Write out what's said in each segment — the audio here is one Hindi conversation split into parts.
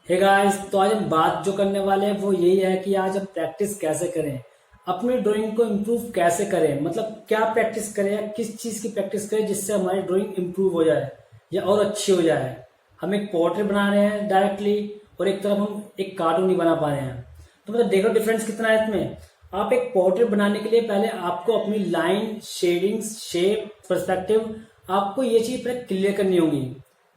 हे गाइस, तो आज हम बात जो करने वाले हैं वो यही है कि आज हम प्रैक्टिस कैसे करें, अपनी ड्राइंग को इम्प्रूव कैसे करें। मतलब क्या प्रैक्टिस करें या किस चीज की प्रैक्टिस करें जिससे हमारी ड्राइंग इम्प्रूव हो जाए या और अच्छी हो जाए। हम एक पोर्ट्रेट बना रहे हैं डायरेक्टली और एक तरफ हम एक कार्टून नहीं बना पा रहे हैं। तो मतलब देखो डिफरेंस कितना है इसमें। आप एक पोर्ट्रेट बनाने के लिए पहले आपको अपनी लाइन, शेडिंग्स, शेप, पर्सपेक्टिव, आपको ये चीज पहले क्लियर करनी होगी।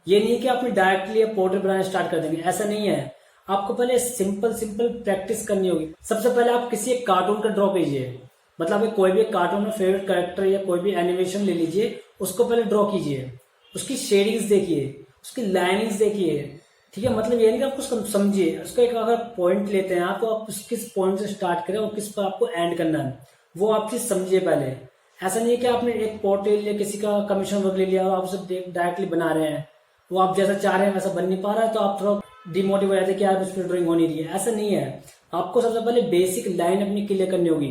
ये नहीं कि आपने डायरेक्टली पोर्ट्रेट बनाना स्टार्ट कर देंगे, ऐसा नहीं है। आपको पहले सिंपल सिंपल प्रैक्टिस करनी होगी। सबसे पहले आप किसी एक कार्टून का ड्रॉ कीजिए। मतलब आप कोई भी कार्टून में फेवरेट कैरेक्टर या कोई भी एनिमेशन ले लीजिए, उसको पहले ड्रॉ कीजिए। उसकी शेडिंग्स देखिए, उसकी लाइनिंग्स देखिए। ठीक है, मतलब ये नहीं कि आप उसको समझिए। उसका एक अगर पॉइंट लेते हैं आप, तो आप किस पॉइंट से स्टार्ट करें और किस पर आपको एंड करना है, वो आप चीज समझिए पहले। ऐसा नहीं है कि आपने एक पोर्ट्रेट लिया, किसी का कमीशन वर्क ले लिया और आप उसे डायरेक्टली बना रहे हैं, वो आप जैसा चाह रहे हैं वैसा बन नहीं पा रहा है, तो आप थोड़ा डिमोटिव हो जाते हैं कि यार उस पर ड्राइंग हो नहीं रही है। ऐसा नहीं है। आपको सबसे पहले बेसिक लाइन अपनी क्लियर करनी होगी।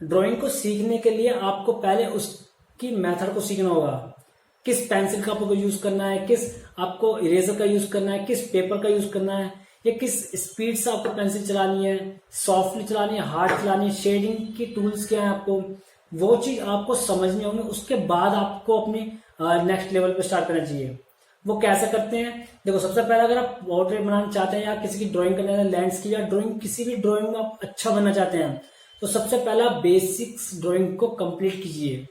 ड्राइंग को सीखने के लिए आपको पहले उसकी मेथड को सीखना होगा। किस पेंसिल का आपको यूज करना है, किस आपको इरेजर का यूज करना है, किस पेपर का यूज करना है, या किस स्पीड से आपको पेंसिल चलानी है, सॉफ्टली चलानी है, हार्ड चलानी है, शेडिंग की टूल्स क्या है, आपको वो चीज आपको समझनी होगी। उसके बाद आपको अपनी नेक्स्ट लेवल पे स्टार्ट करना चाहिए। वो कैसे करते हैं, देखो सबसे पहले अगर आप पोर्ट्रेट बनाना चाहते हैं या किसी की ड्राइंग करना है, लैंडस्केप या ड्राइंग, किसी भी ड्राइंग में आप अच्छा बनना चाहते हैं, तो सबसे पहले आप बेसिक्स ड्राइंग को कंप्लीट कीजिए।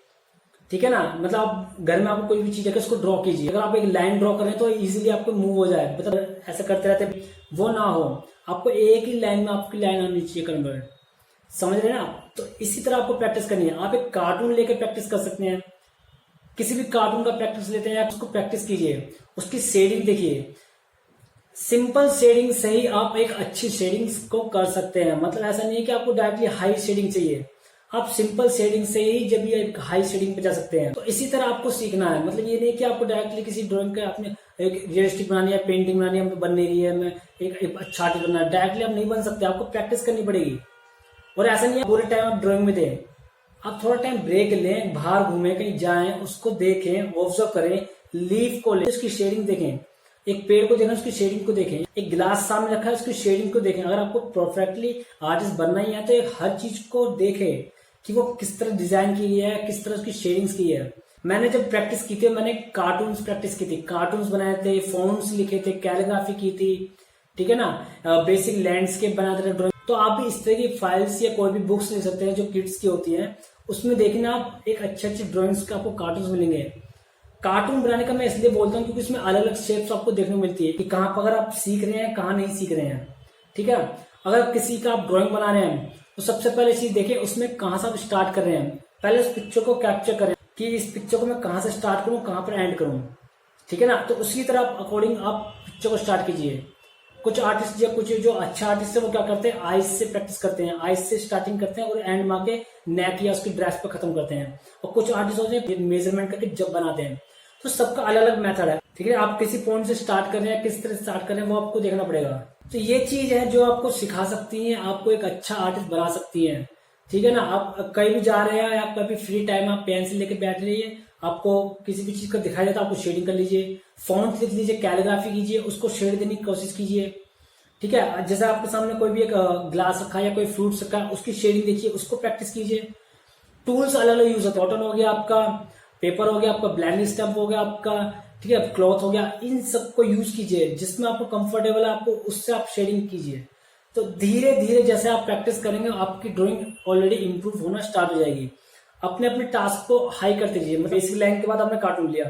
ठीक है ना। मतलब आप घर में आपको कोई भी चीज है उसको ड्रॉ कीजिए। अगर आप एक लाइन ड्रॉ करें तो इजीली आपको मूव हो जाए। मतलब ऐसे करते रहते वो ना हो, आपको एक ही लाइन में आपकी लाइन आनी चाहिए कन्वर्ट। समझ रहे हैं ना। तो इसी तरह आपको प्रैक्टिस करनी है। आप एक कार्टून लेकर प्रैक्टिस कर सकते हैं। किसी भी कार्टून का प्रैक्टिस लेते हैं, आप उसको प्रैक्टिस कीजिए, उसकी शेडिंग देखिए। सिंपल शेडिंग से ही आप एक अच्छी शेडिंग्स को कर सकते हैं। मतलब ऐसा नहीं है कि आपको डायरेक्टली हाई शेडिंग चाहिए, आप सिंपल शेडिंग से ही जब ये एक हाई शेडिंग पे जा सकते हैं। तो इसी तरह आपको सीखना है। मतलब ये नहीं कि आपको डायरेक्टली किसी ड्राइंग का आपने एक रियलिस्टिक बनानी है, पेंटिंग बनानी है, बन नहीं रही है, मैं एक अच्छा आर्टिस्ट बनना है, डायरेक्टली आप नहीं बन सकते, आपको प्रैक्टिस करनी पड़ेगी। और ऐसा नहीं है पूरे टाइम आप ड्राइंग में दें। आप थोड़ा टाइम ब्रेक लें, बाहर घूमें, कहीं जाएं, उसको देखें, ऑब्जर्व करें, लीफ को लें, उसकी शेडिंग देखें। एक पेड़ को देखें, उसकी शेडिंग को देखें। एक गिलास सामने रखा है, उसकी शेडिंग को देखें। अगर आपको परफेक्टली आर्टिस्ट बनना ही है तो हर चीज को देखें कि वो किस तरह डिजाइन की है, किस तरह उसकी शेडिंग्स की है। मैंने जब प्रैक्टिस की थी, मैंने कार्टून्स प्रैक्टिस की थी, कार्टून्स बनाए थे, फोन्स लिखे थे, कैलीग्राफी की थी। ठीक है ना। बेसिक लैंडस्केप बनाते थे ड्राइंग। तो आप भी इस तरह की फाइल्स या कोई भी बुक्स ले सकते हैं जो किड्स की होती हैं। उसमें देखना आप एक अच्छे अच्छे ड्राइंग्स का आपको कार्टून मिलेंगे। कार्टून बनाने का मैं इसलिए बोलता हूँ क्योंकि उसमें अलग अलग शेप्स आपको देखने को मिलती है कि कहाँ पर अगर आप सीख रहे हैं, कहाँ नहीं सीख रहे हैं। ठीक है। अगर किसी का आप ड्राइंग बना रहे हैं तो सबसे पहले चीज देखें उसमें कहाँ से आप स्टार्ट कर रहे हैं। पहले उस पिक्चर को कैप्चर करें कि इस पिक्चर को मैं कहाँ से स्टार्ट करूँ, कहाँ पर एंड करूँ। ठीक है ना। तो उसी तरह अकॉर्डिंग आप पिक्चर को स्टार्ट कीजिए। कुछ आर्टिस्ट या कुछ जो अच्छा आर्टिस्ट है वो क्या करते हैं, आइस से प्रैक्टिस करते हैं, आइस से स्टार्टिंग करते हैं और एंड मार के नेक या उसकी ड्रेस पर खत्म करते हैं। और कुछ आर्टिस्ट होते हैं मेजरमेंट करके जब बनाते हैं। तो सबका अलग अलग मेथड है। ठीक है। आप किसी पॉइंट से स्टार्ट कर रहे हैं, किस तरह स्टार्ट कर रहे हैं, वो आपको देखना पड़ेगा। तो ये चीज है जो आपको सिखा सकती है, आपको एक अच्छा आर्टिस्ट बना सकती है। ठीक है ना। आप कहीं भी जा रहे हैं, आप कभी फ्री टाइम आप पेंसिल लेके बैठ रहिए, आपको किसी भी चीज का दिखाई देता है, आपको शेडिंग कर लीजिए, फॉन्ट लिख लीजिए, कैलीग्राफी कीजिए, उसको शेड देने की कोशिश कीजिए। ठीक है। जैसे आपके सामने कोई भी एक ग्लास रखा है या कोई फ्रूट रखा है, उसकी शेडिंग देखिए, उसको प्रैक्टिस कीजिए। टूल्स अलग अलग यूज होते हैं। कॉटन हो गया आपका, पेपर हो गया आपका, ब्लेंडिंग स्टम्प हो गया आपका, ठीक है, क्लॉथ हो गया। इन सबको यूज कीजिए जिसमें आपको कंफर्टेबल है, आपको उससे आप शेडिंग कीजिए। तो धीरे धीरे जैसे आप प्रैक्टिस करेंगे आपकी ड्राइंग ऑलरेडी इंप्रूव होना स्टार्ट हो जाएगी। अपने अपने टास्क को हाई करते जाइए। मतलब बेसिक लाइन के बाद आपने कार्टून लिया,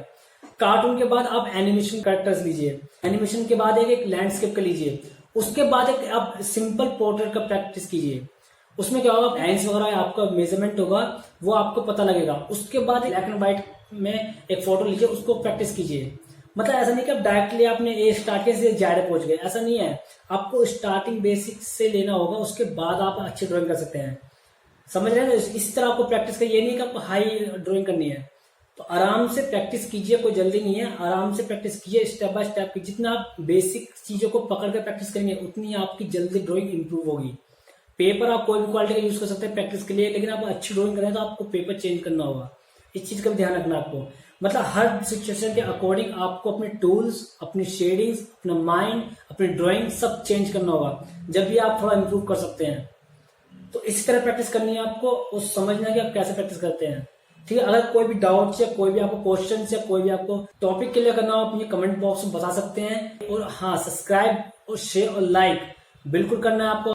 कार्टून के बाद आप एनिमेशन कैरेक्टर्स लीजिए, एनिमेशन के बाद एक लैंडस्केप का लीजिए, उसके बाद एक आप सिंपल पोर्ट्रेट का प्रैक्टिस कीजिए। उसमें क्या होगा, लाइन्स वगैरह आपका मेजरमेंट होगा वो आपको पता लगेगा। उसके बाद ब्लैक एंड व्हाइट में एक फोटो लीजिए, उसको प्रैक्टिस कीजिए। मतलब ऐसा नहीं कि आप डायरेक्टली आपने ए स्टार्ट किया से जेड पहुंच गए, ऐसा नहीं है। आपको स्टार्टिंग बेसिक से लेना होगा, उसके बाद आप अच्छी ड्राइंग कर सकते हैं। समझ रहे हैं ना। इस तरह आपको प्रैक्टिस करिए, ये नहीं कि आपको हाई ड्राइंग करनी है। तो आराम से प्रैक्टिस कीजिए, कोई जल्दी नहीं है, आराम से प्रैक्टिस कीजिए, स्टेप बाय स्टेप। जितना आप बेसिक चीजों को पकड़ कर प्रैक्टिस करेंगे उतनी आपकी जल्दी ड्राइंग इंप्रूव होगी। पेपर आप कोई भी क्वालिटी का यूज कर सकते हैं प्रैक्टिस के लिए, लेकिन आप अच्छी ड्राइंग करें तो आपको पेपर चेंज करना होगा। इस चीज का भी ध्यान रखना आपको। मतलब हर सिचुएशन के अकॉर्डिंग आपको अपने टूल्स, अपनी शेडिंग्स, अपना माइंड, अपनी ड्राइंग सब चेंज करना होगा, जब भी आप थोड़ा इंप्रूव कर सकते हैं। तो इसी तरह प्रैक्टिस करनी है आपको और समझना है कि आप कैसे प्रैक्टिस करते हैं। ठीक है, अगर कोई भी डाउट या कोई भी आपको क्वेश्चन या कोई भी आपको टॉपिक क्लियर करना हो, आप मुझे कमेंट बॉक्स में बता सकते हैं। और हाँ, सब्सक्राइब और शेयर और लाइक बिल्कुल करना है आपको।